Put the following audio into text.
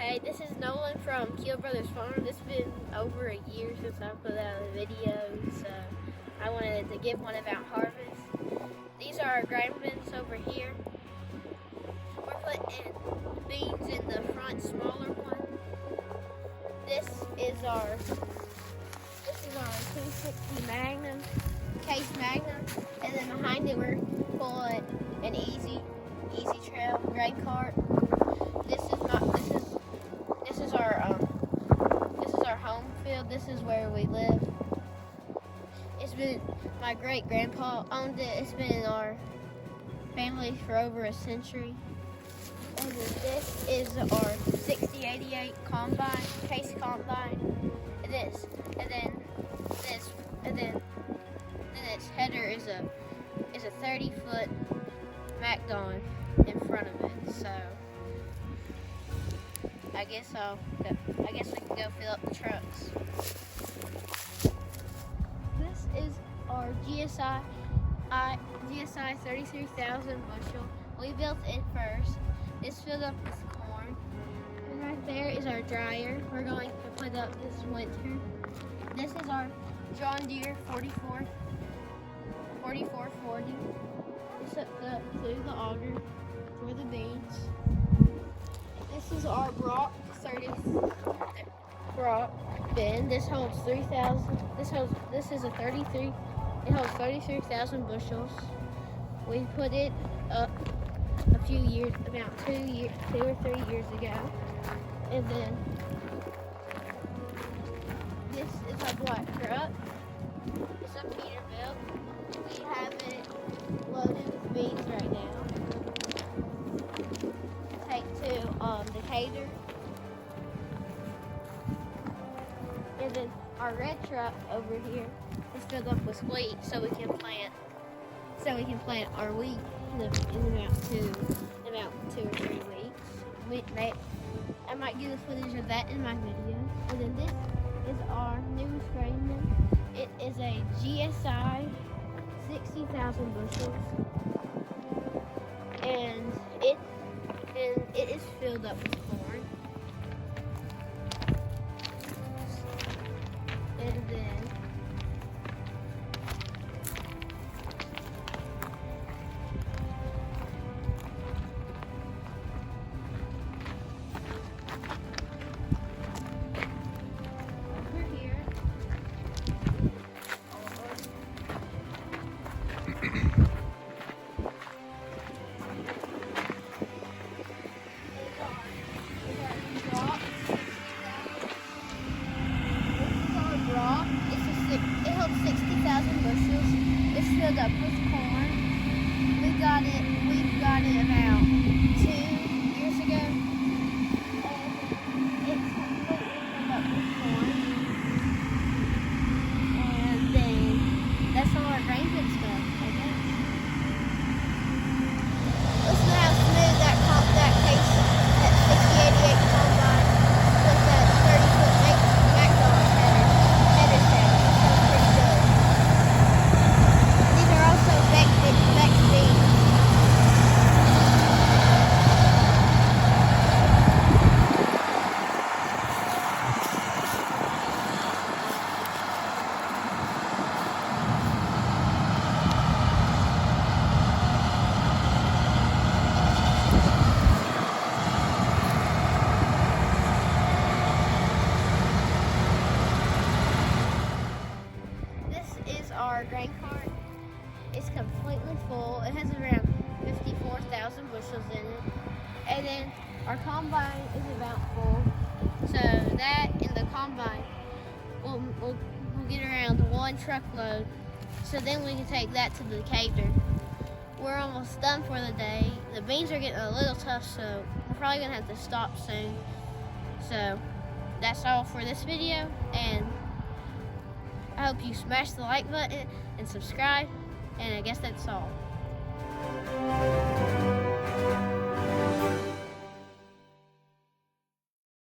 Hey, this is Nolan from Keel Brothers Farm. It's been over a year since I put out a video, so I wanted to give one about harvest. These are our grain bins over here. We're putting beans in the front, smaller one. This is our 260 Magnum, Case Magnum, and then behind it we're pulling an Easy Trail grain cart. This is our home field. This is where we live. It's been, my great grandpa owned it. It's been in our family for over a century. And then this is our 6088 combine, Case combine. And then its header is a 30-foot MacDon in front of it. So I guess we can go fill up the trucks. This is our GSI 33,000 bushel. We built it first. It's filled up with corn. And right there is our dryer. We're going to put up this winter. This is our John Deere 4440. It's hooked up to the auger for the beans. This is our Brock bin. This holds 3,000. This is a 33. It holds 33,000 bushels. We put it up a few years, about 2 or 3 years ago. And then this is our black truck. It's a Peterbilt. We have it loaded with beans right now. Take to Decatur. And then our red truck over here is filled up with wheat so we can plant our wheat in about 2 or 3 weeks. I might do the footage of that in my video. And then this is our newest grain bin. It is a GSI 60,000 bushels. And it is filled up with corn. And then over here it holds 60,000 bushels. It's filled up with corn. We've got it about 2 years ago. And it's completely filled up with corn. And then that's all our grain bin stuff, I guess. Listen to how smooth that Case, that 6088 combine with that 30-foot MacDon header set. These are also Beck beans. Our grain cart is completely full. It has around 54,000 bushels in it. And then our combine is about full. So that in the combine we'll get around 1 truckload. So then we can take that to Decatur. We're almost done for the day. The beans are getting a little tough, so we're probably gonna have to stop soon. So that's all for this video, and I hope you smash the like button and subscribe, and I guess that's all.